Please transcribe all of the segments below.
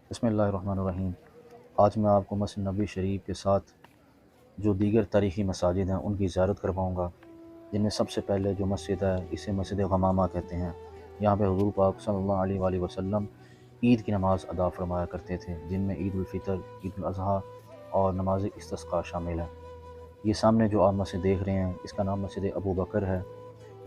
बिस्मिल्लाहिर्रहमानिर्रहीम। आज मैं आपको मस्जिद नबवी शरीफ के साथ जो दीगर तारीख़ी मसाजिद हैं उनकी ज़ियारत करवाऊँगा, जिनमें सबसे पहले जो मस्जिद है इसे मस्जिद गमामा कहते हैं। यहाँ पे हुज़ूर पाक सल्लल्लाहु अलैहि वसल्लम ईद की नमाज़ अदा फ़रमाया करते थे, जिनमें ईद उल फ़ितर, ईद उल अज़हा और नमाज़ इस्तिस्क़ा शामिल है। ये सामने जो आप मस्जिद देख रहे हैं इसका नाम मस्जिद अबू बकर है।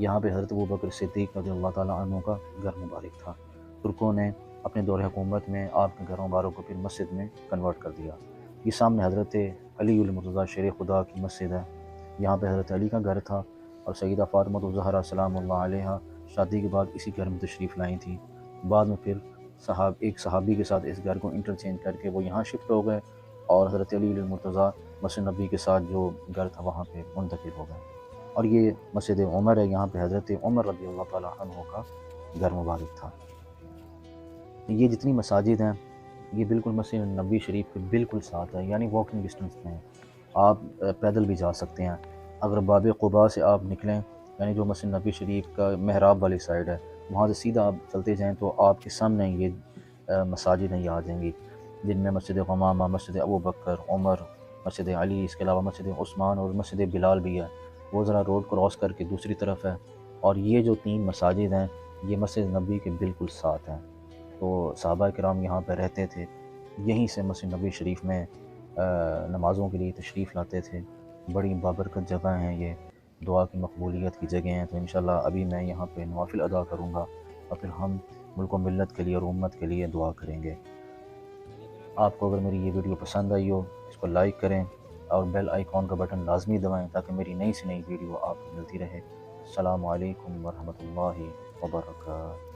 यहाँ पे हज़रत अबू बकर सिद्दीक़ रज़ियल्लाहु ताला अन्हु का घर मुबारक था। तुर्कों ने अपने दौर हुकूमत में आपके घर मुबारक को फिर मस्जिद में कन्वर्ट कर दिया। ये सामने हज़रत अली उल मुर्तज़ा शेर खुदा की मस्जिद है। यहाँ पे हज़रत अली का घर था और सैयदा फ़ातिमा ज़हरा सलामुल्लाह अलैहा शादी के बाद इसी घर में तशरीफ़ लाई थी। बाद में फिर एक सहाबी के साथ इस घर को इंटरचेंज करके वो यहाँ शिफ्ट हो गए और हज़रत अली उल मुर्तज़ा मस्जिद नबी के साथ जो घर था वहाँ पे मुंतकिल हो गए। और ये मस्जिद उमर है, यहाँ पे हज़रत उमर रज़ियल्लाहु ताला अन्हु का घर मुबारक था। ये जितनी मसाजिद हैं ये बिल्कुल मस्जिद नबवी शरीफ के बिल्कुल साथ है, यानी वॉकिंग डिस्टेंस में है। आप पैदल भी जा सकते हैं। अगर बाब क़ुबा से आप निकलें, यानी जो मस्जिद नबवी शरीफ का महराब वाली साइड है, वहाँ से सीधा आप चलते जाएँ तो आपके सामने ये मसाजिद हैं, ये आ जाएंगी, जिनमें मस्जिद गमामा, मस्जिद अबू बकर, उमर, मस्जिद अली, इसके अलावा मस्जिद उस्मान और मस्जिद बिलाल भी है। वो ज़रा रोड क्रॉस करके दूसरी तरफ है। और ये जो 3 मसाजिद हैं ये मस्जिद नबवी के बिल्कुल साथ हैं। तो सहाबा किराम यहाँ पर रहते थे, यहीं से मस्जिद नबवी शरीफ में नमाज़ों के लिए तशरीफ़ लाते थे। बड़ी बाबरकत जगह हैं ये, दुआ की मकबूलियत की जगह हैं। तो इंशाअल्लाह अभी मैं यहाँ पे नवाफिल अदा करूँगा और फिर हम मुल्क व मिल्लत के लिए और उम्मत के लिए दुआ करेंगे। आपको अगर मेरी ये वीडियो पसंद आई हो इसको लाइक करें और बेल आइकॉन का बटन लाजमी दबाएं ताकि मेरी नई से नई वीडियो आपको मिलती रहे। अस्सलामु अलैकुम वरहमतुल्लाहि वबरकातुहू।